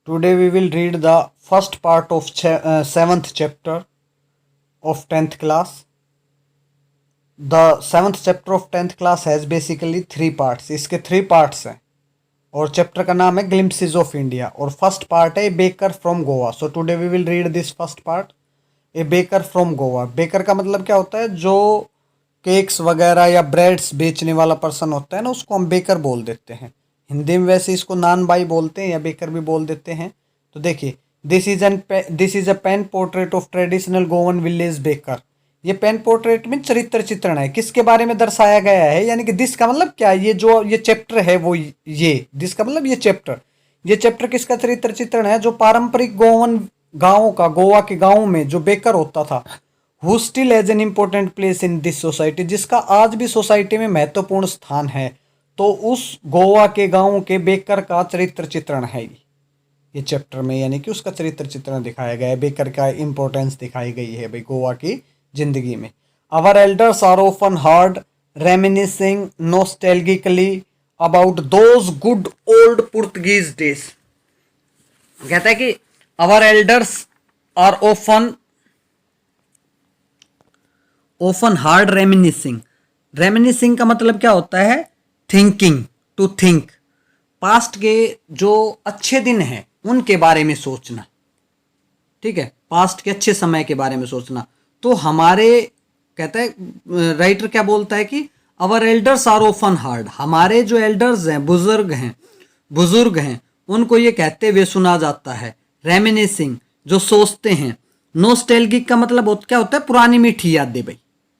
Today we will read the first part of 7th chapter of 10th class. The 7th chapter of 10th class has basically 3 parts. इसके 3 parts हैं और chapter का नाम है glimpses of India और first part है baker from Goa. So today we will read this first part, a baker from Goa. Baker का मतलब क्या होता है? जो केक्स वगैरह या ब्रेड्स बेचने वाला पर्सन होता है ना, उसको हम बेकर बोल देते हैं. हिंदी में वैसे इसको नान बाई बोलते हैं या बेकर भी बोल देते हैं. तो देखिए, this is a pen portrait of traditional Goan village baker. ये पेन पोर्ट्रेट में चरित्र चित्रण है. किसके बारे में दर्शाया गया है? यानी कि दिस का मतलब क्या, ये जो ये चैप्टर है वो ये दिस का मतलब ये चैप्टर किसका चरित्र चित्रण है? जो पारंपरिक गोवन गाँव का, गोवा के गाँव में जो बेकर होता था, who still has an important place in this society, जिसका आज भी सोसाइटी में महत्वपूर्ण स्थान है. तो उस गोवा के गांव के बेकर का चरित्र चित्रण है ये चैप्टर में, यानी कि उसका चरित्र चित्रण दिखाया गया है. बेकर का इंपॉर्टेंस दिखाई गई है भाई गोवा की जिंदगी में. Our elders are often heard reminiscing nostalgically about those good old Portuguese days. कहता है कि our elders are often heard reminiscing का मतलब क्या होता है? Thinking, to think. पास्ट के जो अच्छे दिन हैं उनके बारे में सोचना. ठीक है, पास्ट के अच्छे समय के बारे में सोचना. तो हमारे, कहता है राइटर क्या बोलता है कि our elders are often hard, हमारे जो एल्डर्स हैं, बुजुर्ग हैं, उनको ये कहते हुए सुना जाता है. रेमिनिसिंग, जो सोचते हैं. नोस्टैल्जिक का मतलब क्या होता है? पुरानी मीठी यादें भाई.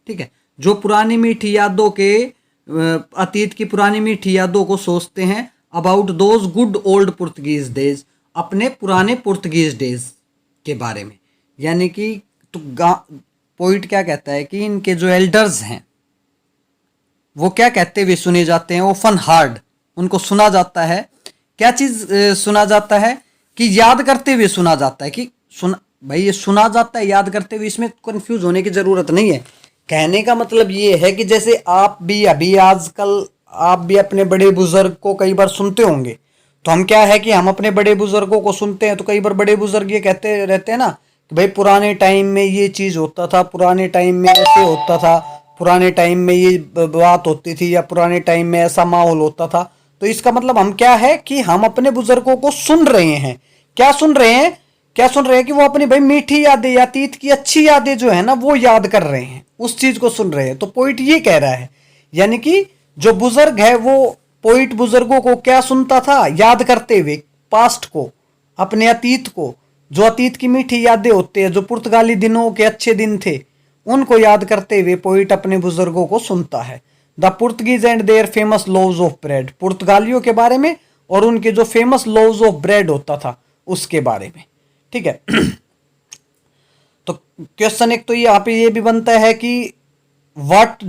ठीक है, जो पुरानी मीठी यादों के, अतीत की पुरानी मीठी यादों को सोचते हैं. About those good old Portuguese days, अपने पुराने पुर्तगीज डेज के बारे में. यानी कि तो पोइट क्या कहता है कि इनके जो एल्डर्स हैं वो क्या कहते हुए सुने जाते हैं? ओफन हार्ड, उनको सुना जाता है. क्या चीज सुना जाता है? कि याद करते हुए सुना जाता है. कि भाई ये सुना जाता है याद करते हुए, इसमें कंफ्यूज होने की जरूरत नहीं है. कहने का मतलब ये है कि जैसे आप भी अभी आजकल आप भी अपने बड़े बुजुर्ग को कई बार सुनते होंगे. तो हम क्या है कि हम अपने बड़े बुजुर्गों को सुनते हैं, तो कई बार बड़े बुजुर्ग ये कहते रहते हैं ना कि भाई पुराने टाइम में ये चीज होता था, पुराने टाइम में ऐसे होता था, पुराने टाइम में ये बात होती थी, या पुराने टाइम में ऐसा माहौल होता था. तो इसका मतलब हम क्या है कि हम अपने बुजुर्गों को सुन रहे हैं. क्या सुन रहे हैं कि वो अपनी भाई मीठी यादें या अतीत की अच्छी यादें जो है ना वो याद कर रहे हैं, उस चीज को सुन रहे हैं. तो पोइट ये कह रहा है, यानी कि जो बुजुर्ग है वो पोइट बुजुर्गों को क्या सुनता था? याद करते हुए पास्ट को, अपने अतीत को. जो अतीत की मीठी यादें होती है, जो पुर्तगाली दिनों के अच्छे दिन थे, उनको याद करते हुए पोइट अपने बुजुर्गों को सुनता है. The Portuguese and their famous loaves of bread, पुर्तगालियों के बारे में और उनके जो फेमस लोव्स ऑफ ब्रेड होता था उसके बारे में. ठीक है. तो क्वेश्चन एक तो यहाँ पे ये भी बनता है कि व्हाट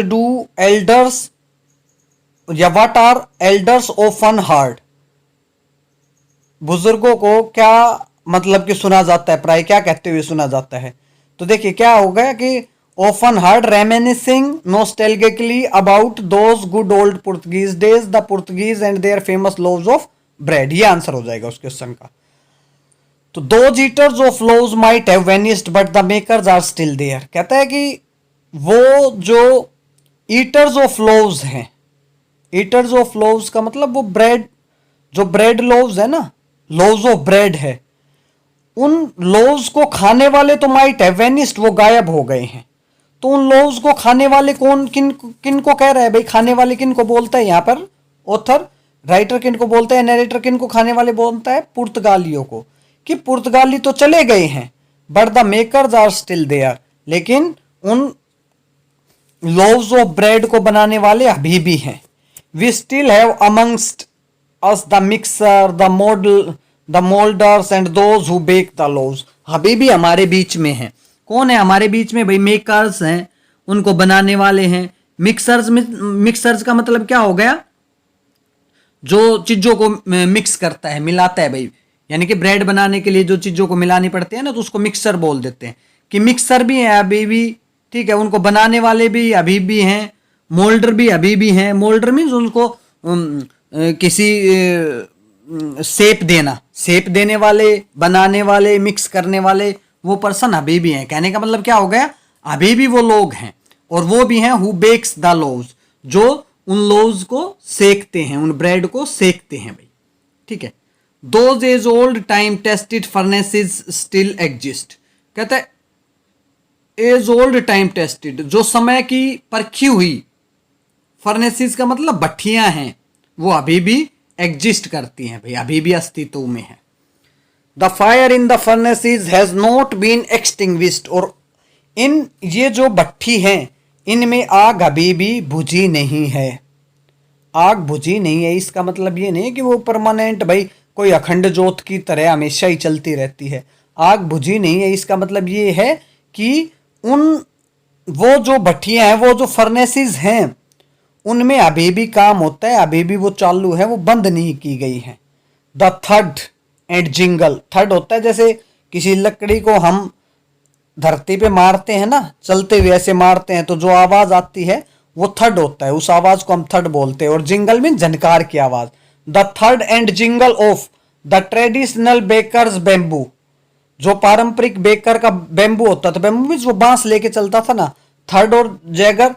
डू एल्डर्स या what are elders often hard, बुजुर्गों को क्या मतलब कि सुना जाता है, प्राय क्या कहते हुए सुना जाता है. तो देखिए क्या होगा कि often heard reminiscing nostalgically about those good old Portuguese days the Portuguese and their famous loaves of bread. ये आंसर हो जाएगा उस क्वेश्चन का. तो those eaters of loaves might have vanished but the makers are still there. कहता है कि वो जो ईटर्स ऑफ लोव्स हैं, ईटर्स ऑफ लोव्स का मतलब वो ब्रेड, जो ब्रेड लोव्स है ना, लोव्स ऑफ ब्रेड है, उन लोव्स को खाने वाले तो माइट हैव वेनिस्ड, वो गायब हो गए हैं. तो उन लोव्स को खाने वाले कौन, किन को कह रहा है भाई? खाने वाले किन को बोलता है यहाँ पर ऑथर, राइटर किन को बोलता है, नरेटर किन को खाने वाले बोलता है? पुर्तगालियों को. कि पुर्तगाली तो चले गए हैं but the makers are still there, लेकिन उन लोव्स ऑफ ब्रेड को बनाने वाले अभी भी हैं. We still have amongst us the mixer the moulders and those who bake the loaves. अभी भी हमारे बीच में हैं. कौन है हमारे बीच में भाई? मेकर्स हैं, उनको बनाने वाले हैं. मिक्सर्स का मतलब क्या हो गया? जो चीजों को मिक्स करता है, मिलाता है भाई. यानी कि ब्रेड बनाने के लिए जो चीजों को मिलानी पड़ती है ना, तो उसको मिक्सर बोल देते हैं. कि मिक्सर भी है अभी भी, ठीक है, उनको बनाने वाले भी अभी भी हैं, मोल्डर भी अभी भी हैं। मोल्डर मीन्स उनको किसी शेप देना, शेप देने वाले, बनाने वाले, मिक्स करने वाले वो पर्सन अभी भी हैं। कहने का मतलब क्या हो गया, अभी भी वो लोग हैं। और वो भी हैं हु बेक्स द लोज, जो उन लोज को सेकते हैं, उन ब्रेड को सेकते हैं भाई। ठीक है। Those age old time tested furnaces still exist. कहता है एज ओल्ड टाइम टेस्टेड, जो समय की परखी हुई फर्नेसेस का मतलब भट्ठियां हैं, वो अभी भी एग्जिस्ट करती हैं भाई, अभी भी अस्तित्व में है। The fire in the furnaces has not been extinguished, और इन ये जो भट्ठी हैं इनमें आग अभी भी बुझी नहीं है। आग बुझी नहीं है इसका मतलब ये नहीं कि वो परमानेंट भाई कोई अखंड ज्योत की तरह हमेशा ही चलती रहती है। आग बुझी नहीं है इसका मतलब ये है कि उन वो जो भट्टियां हैं, वो जो फर्नेसेस हैं, उनमें अभी भी काम होता है, अभी भी वो चालू है, वो बंद नहीं की गई है। द थड एंड जिंगल, थड होता है जैसे किसी लकड़ी को हम धरती पे मारते हैं ना, चलते हुए ऐसे मारते हैं तो जो आवाज आती है वो थड होता है, उस आवाज को हम थड बोलते हैं। और जिंगल मीन झनकार की आवाज। द थर्ड and jingle of the traditional baker's bamboo, जो पारंपरिक बेकर का बेम्बू होता था, बेम्बू मीन वो बांस लेके चलता था ना, थर्ड और जैगर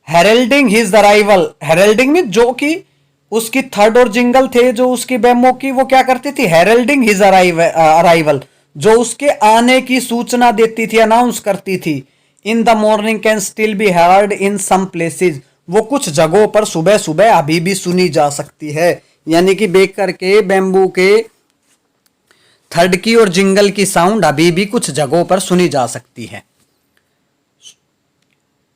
हेरल्डिंग हिज अराइवल, हेरल्डिंग मीन जो कि उसकी थर्ड और जिंगल थे जो उसकी बेम्बो की, वो क्या करती थी, हेरल्डिंग हिज अराइवल, जो उसके आने की सूचना देती थी, अनाउंस करती थी। In the morning can still be heard in some places, वो कुछ जगहों पर सुबह सुबह अभी भी सुनी जा सकती है। यानी कि बेकर के बेम्बू के थर्ड की और जिंगल की साउंड अभी भी कुछ जगहों पर सुनी जा सकती है।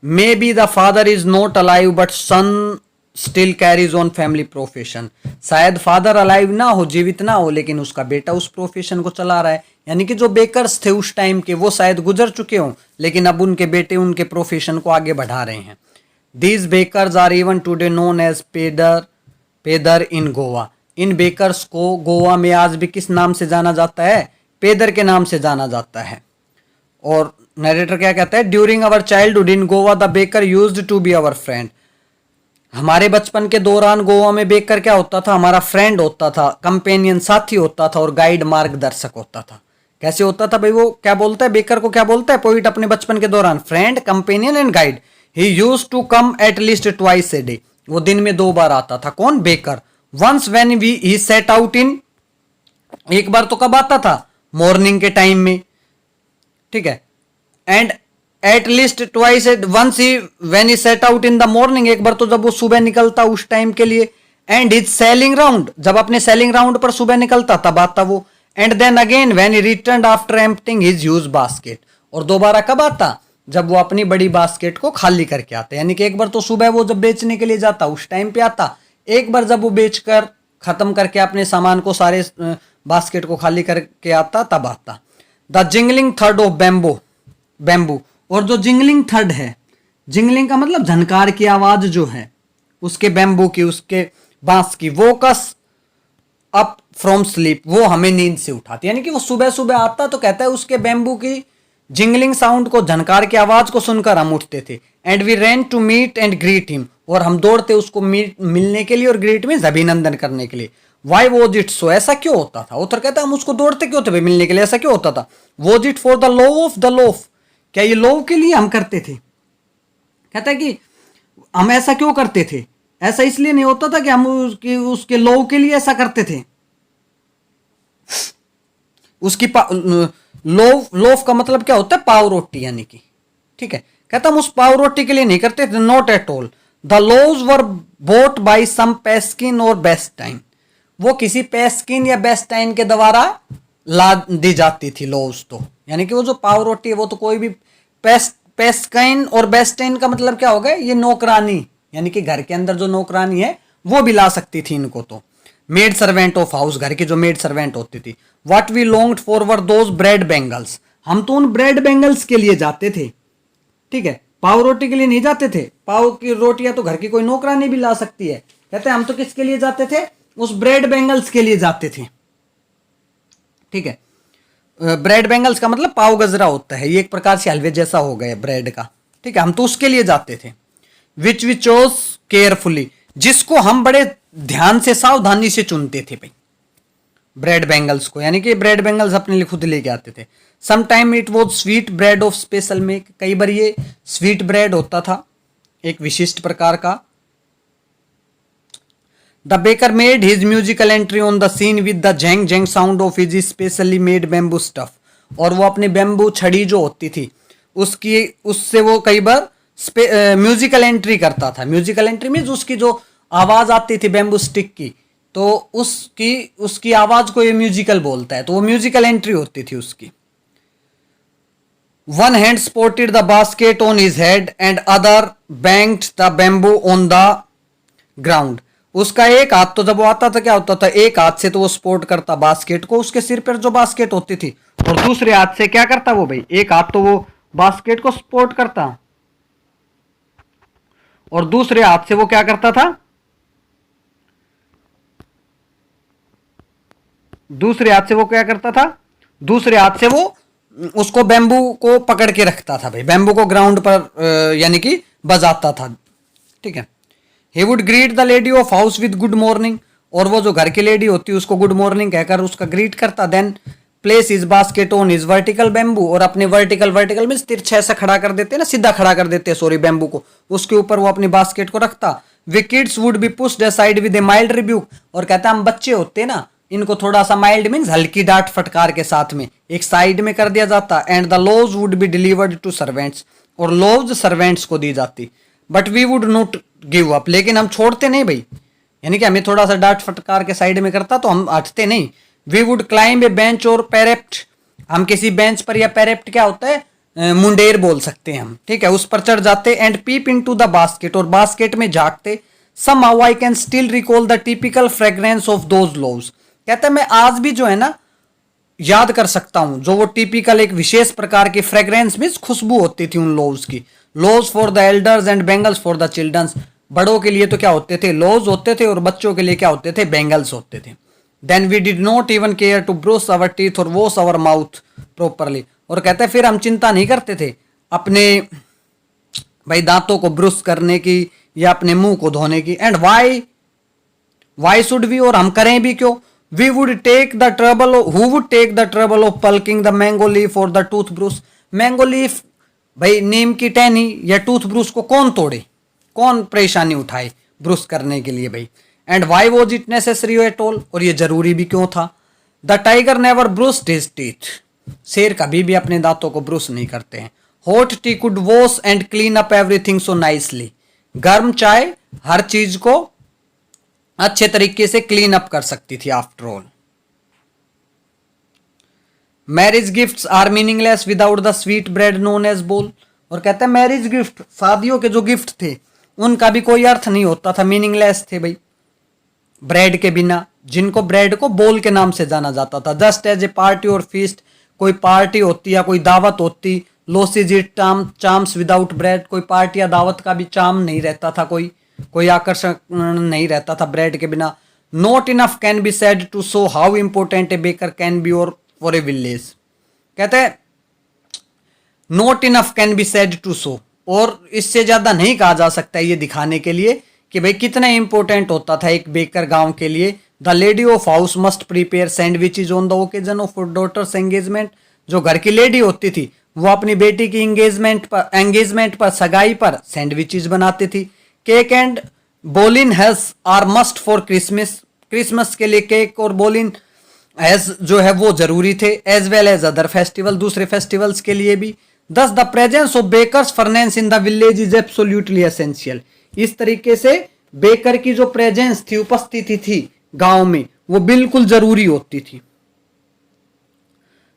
May be the father is not alive but son still carries on family profession, शायद फादर अलाइव ना हो, जीवित ना हो, लेकिन उसका बेटा उस प्रोफेशन को चला रहा है। यानी कि जो बेकर्स थे उस टाइम के वो शायद गुजर चुके हों, लेकिन अब उनके बेटे उनके प्रोफेशन को आगे बढ़ा रहे हैं। These bakers are even today known as pader in Goa, इन बेकर्स को गोवा में आज भी किस नाम से जाना जाता है, पेदर के नाम से जाना जाता है। और नरेटर क्या कहता है, during our childhood in Goa the baker used to be our friend, हमारे बचपन के दौरान गोवा में बेकर क्या होता था, हमारा फ्रेंड होता था, कंपेनियन साथी होता था और गाइड मार्गदर्शक होता था। कैसे होता था भाई, वो क्या बोलता है, बेकर को क्या बोलता है पोइट अपने बचपन के दौरान, friend, companion and guide. He used to come at least twice a day, वो दिन में 2 बार आता था। कौन, baker. Once when he set out in, एक बार तो कब आता था, मॉर्निंग के टाइम में, ठीक है। And at least twice once he when he set out in the morning, एक बार तो जब वो सुबह निकलता उस टाइम के लिए। एंड हिज सेलिंग राउंड, जब अपने सेलिंग राउंड पर सुबह निकलता तब आता वो। And then again when he returned after emptying his huge basket, और दोबारा कब आता, जब वो अपनी बड़ी बास्केट को खाली करके आता। यानी कि एक बार तो सुबह वो जब बेचने के लिए जाता उस टाइम पे आता, एक बार जब वो बेचकर खत्म करके अपने सामान को सारे बास्केट को खाली करके आता तब आता। The jingling third of bamboo, और जो जिंगलिंग थर्ड है, जिंगलिंग का मतलब झनकार की आवाज जो है उसके बैम्बू की, उसके बांस की, वो कस अप फ्रॉम स्लीप, वो हमें नींद से उठाती। यानी कि वो सुबह सुबह आता तो कहता है उसके बैम्बू की जिंगलिंग साउंड को, झनकार की आवाज को सुनकर हम उठते थे। And we ran to meet and greet him, और हम दौड़ते उसको मिलने के लिए, और ग्रीट मीन्स अभिनंदन करने के लिए। वाई वॉज इट सो, ऐसा क्यों होता था। उत्तर कहता है हम उसको दौड़ते क्यों थे भाई मिलने के लिए, ऐसा क्यों होता था। Was it for the love of the loaf, क्या ये लोव के लिए हम करते थे। कहता है कि हम ऐसा क्यों करते थे, ऐसा इसलिए नहीं होता था कि हम उसके लोव के लिए ऐसा करते थे। उसकी लोफ का मतलब क्या होता है, पाव रोटी, यानी कि, ठीक है। कहता हम उस पाव रोटी के लिए नहीं करते थे, not at all. The loaves were bought by some पेस्किन और बेस्टाइन, वो किसी पेस्किन या बेस्टाइन के द्वारा ला दी जाती थी लोव्स तो। यानी कि वो जो पाव रोटी है वो तो कोई भी पेस्काइन और बेस्टाइन का मतलब क्या हो गया, ये नौकरानी, यानी कि घर के अंदर जो नौकरानी है वो भी ला सकती थी इनको तो। मेड सर्वेंट ऑफ हाउस, घर की जो मेड सर्वेंट होती थी। What we longed for were those bread bangles, हम तो उन ब्रेड बेंगल्स के लिए जाते थे, ठीक है, पाव रोटी के लिए नहीं जाते थे। पाव की रोटियां तो घर की कोई नौकरानी भी ला सकती है। कहते हैं हम तो किसके लिए जाते थे, उस ब्रेड बेंगल्स के लिए जाते थे, ठीक है। ब्रेड बेंगल्स का मतलब पाव गजरा होता है, ये एक प्रकार से हलवे जैसा हो गया ब्रेड का, ठीक है, हम तो उसके लिए जाते थे। विच वी चोज केयरफुली, जिसको हम बड़े ध्यान से सावधानी से चुनते थे भाई, ब्रेड बैंगल्स को, यानी कि ब्रेड बैंगल्स अपने लिए खुद लेके आते थे। Some time it was sweet bread of special make, कई बार ये स्वीट ब्रेड होता था एक विशिष्ट प्रकार का। The baker made his musical entry on the scene with the jhang jhang sound of his specially made bamboo staff, और वो अपनी बैम्बू छड़ी जो होती थी उससे वो कई बार म्यूजिकल एंट्री करता था। म्यूजिकल एंट्री मीन्स उसकी जो आवाज आती थी बैम्बू स्टिक की, तो उसकी आवाज को ये म्यूजिकल बोलता है, तो वो म्यूजिकल एंट्री होती थी उसकी। One hand supported the basket on his head and other banked the bamboo on the ground, उसका एक हाथ तो जब वो आता था क्या होता था, एक हाथ से तो वो सपोर्ट करता बास्केट को, उसके सिर पर जो बास्केट होती थी, और दूसरे हाथ से क्या करता वो भाई, एक हाथ तो वो बास्केट को सपोर्ट करता और दूसरे हाथ से वो क्या करता था, दूसरे हाथ से वो क्या करता था, दूसरे हाथ से वो उसको बैम्बू को पकड़ के रखता था भाई, बैम्बू को ग्राउंड पर यानी कि बजाता था, ठीक है। He would greet the lady of house with good morning, और वो जो घर की लेडी होती है उसको गुड मॉर्निंग कहकर उसका ग्रीट करता। Then places his basket on his vertical bamboo, और अपने वर्टिकल मीन्स तिरछे से खड़ा कर देते हैं ना, सीधा खड़ा कर देते हैं सॉरी बैम्बू को, उसके ऊपर वो अपनी बास्केट को रखता। We kids would be pushed aside with a mild rebuke, और कहता हम बच्चे होते हैं ना, इनको थोड़ा सा माइल्ड मीन्स हल्की डांट फटकार के साथ में एक साइड में कर दिया जाता। And the loaves would be delivered to servants, और लोव्स सर्वेंट्स को दी जाती। But we would not give up, लेकिन हम छोड़ते नहीं भाई, यानी कि हमें थोड़ा सा डांट फटकार के साइड में करता तो हम हटते नहीं। We would climb a bench और पैरेप्ट, हम किसी बेंच पर, या पैरेप्ट क्या होता है, मुंडेर बोल सकते हैं हम, ठीक है, उस पर चढ़ जाते। And peep into the basket, और बास्केट में झांकते। Somehow I can still recall the typical fragrance of those loaves, कहता है मैं आज भी जो है ना याद कर सकता हूं जो वो टिपिकल एक विशेष प्रकार की फ्रेग्रेंस मीन्स खुशबू होती थी उन लोव्स की। Loaves for the elders and bangles for the childrens, बड़ों के लिए तो क्या होते थे, लोव्स होते थे, और बच्चों के लिए क्या होते थे, बेंगल्स होते थे। Then we did not even care to brush our teeth और वॉश आवर माउथ प्रॉपरली, और कहते हैं फिर हम चिंता नहीं करते थे अपने भाई दांतों को ब्रश करने की या अपने मुंह को धोने की। एंड वाई शुड वी, और हम करें भी क्यों। We would take the trouble of, who would take the trouble of plucking the mango leaf or the toothbrush, mango leaf भाई नीम की टहनी या टूथ ब्रूश को कौन तोड़े, कौन परेशानी उठाए ब्रूश करने के लिए भाई। And why was it necessary at all, और ये जरूरी भी क्यों था। The tiger never bruised his teeth, शेर कभी भी अपने दांतों को ब्रूश नहीं करते हैं। Hot T could wash and clean up everything so nicely, गर्म चाय हर चीज को अच्छे तरीके से क्लीन अप कर सकती थी after all. Marriage gifts are meaningless without the sweet bread known as bol, और कहते हैं मैरिज गिफ्ट, शादियों के जो गिफ्ट थे उनका भी कोई अर्थ नहीं होता था, मीनिंगलेस थे भाई ब्रेड के बिना, जिनको ब्रेड को बोल के नाम से जाना जाता था। जस्ट एज ए पार्टी और फीस्ट, कोई पार्टी होती या कोई दावत होती, losses it charms without bread, कोई पार्टी या दावत का भी चार्म नहीं रहता था, कोई आकर्षण नहीं रहता था ब्रेड के बिना। Not enough can be said to show how important a baker can be और फॉर ए विलेज, कहते हैं not enough can be said to show, और इससे ज्यादा नहीं कहा जा सकता ये दिखाने के लिए कि भाई कितना इंपॉर्टेंट होता था एक बेकर गांव के लिए। The lady of house must prepare sandwiches on the occasion of daughter's engagement, जो घर की लेडी होती थी वो अपनी बेटी की एंगेजमेंट पर सगाई पर सैंडविचेज बनाती थी। Cake and bolinhas are must for Christmas के लिए केक और बोलिन एज जो है वो जरूरी थे, as well as other festival, दूसरे फेस्टिवल्स के लिए भी। Thus the presence of baker's furnace in the village is absolutely essential, इस तरीके से बेकर की जो प्रेजेंस थी, उपस्थिति थी गांव में, वो बिल्कुल जरूरी होती थी।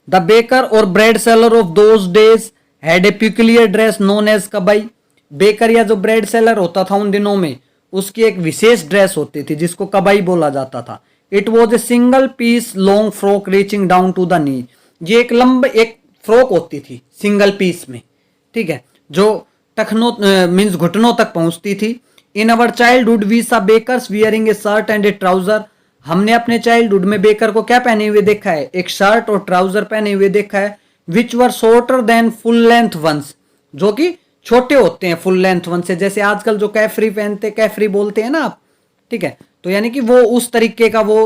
द बेकर और bread seller of those days had a peculiar dress known as kabai, baker या जो ब्रेड सेलर होता था उन दिनों में उसकी एक विशेष ड्रेस होती थी जिसको कबाई बोला जाता था। It was a single piece long frock reaching down to the knee, ये एक फ्रॉक होती थी सिंगल पीस में, ठीक है, जो टखनों मीन्स घुटनों तक पहुंचती थी। In our childhood we saw bakers wearing a shirt and a trouser, हमने अपने चाइल्डहुड में बेकर को क्या पहने हुए देखा है, एक शर्ट और ट्राउजर पहने हुए देखा है। Which were shorter than full length ones, जो कि छोटे होते हैं फुल लेंथ वन से, जैसे आजकल जो कैफरी पहनते, कैफरी बोलते हैं ना आप, ठीक है, तो यानी कि वो उस तरीके का वो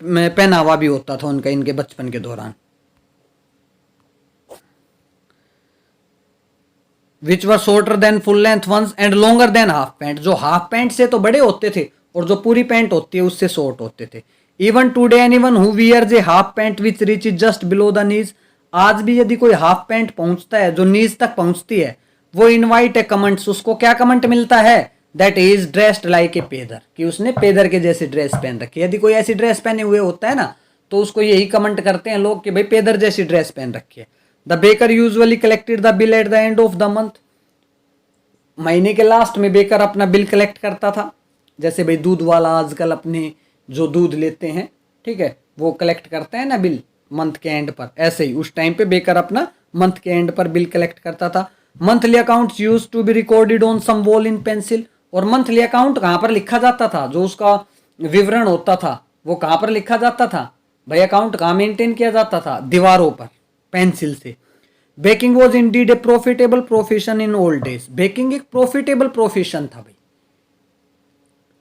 पहनावा भी होता था उनका इनके बचपन के दौरान। Which were shorter than full length ones and longer than half pant, जो हाफ पैंट से तो बड़े होते थे और जो पूरी पैंट होती है उससे शॉर्ट होते थे। Even today anyone who wears a half pant which reaches just below the knees, आज भी यदि कोई हाफ पैंट पहुंचता है जो नीज तक पहुंचती है, वो इनवाइट ए कमेंट्स, उसको क्या कमेंट मिलता है, that is dressed like a pader, कि उसने पेदर के जैसी ड्रेस पहन रखी है। यदि कोई ऐसी ड्रेस पहने हुए होता है ना, तो उसको यही कमेंट करते हैं लोग कि भाई पेदर जैसी ड्रेस पहन रखी है। The baker usually collected the bill at the end of the month, महीने के लास्ट में बेकर अपना बिल कलेक्ट करता था। जैसे भाई दूध वाला आजकल अपने जो दूध लेते हैं, ठीक है, वो कलेक्ट करते हैं ना बिल मंथ के एंड पर, ऐसे ही उस टाइम पे बेकर अपना मंथ के एंड पर बिल कलेक्ट करता था। Monthly accounts use to be recorded on some wall in pencil, और मंथली अकाउंट कहाँ पर लिखा जाता था, जो उसका विवरण होता था वो कहाँ पर लिखा जाता था भाई, अकाउंट कहाँ मेंटेन किया जाता था, दीवारों पर पेंसिल से। Baking was indeed a profitable profession in old days, baking एक प्रॉफिटेबल प्रोफेशन था भाई,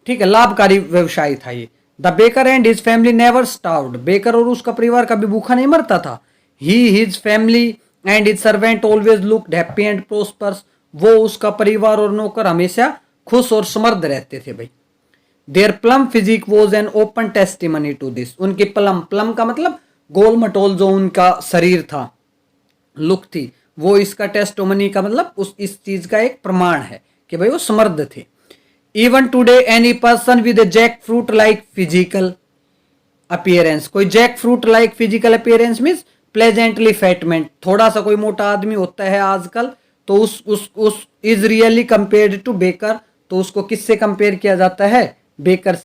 ठीक है, लाभकारी व्यवसाय था ये। The baker and his family never starved, baker और उसका परिवार कभी भूखा नहीं मरता था। He his family and his servant always looked happy and prosperous, वो उसका परिवार और नौकर हमेशा खुश और समृद्ध रहते थे भाई। Their plump physique was an open testimony to this, उनकी प्लम, प्लम का मतलब गोल मटोल जो उनका शरीर था, लुक थी, वो इसका टेस्टोमनी का मतलब उस इस चीज का एक प्रमाण है कि भाई वो समृद्ध थे। Even today any person with a jack fruit like physical appearance, कोई jack fruit like physical appearance means pleasantly फैटमेंट, थोड़ा सा कोई मोटा आदमी होता है आजकल, तो उस is really compared to baker, तो उसको किससे कंपेयर किया जाता है, बेकर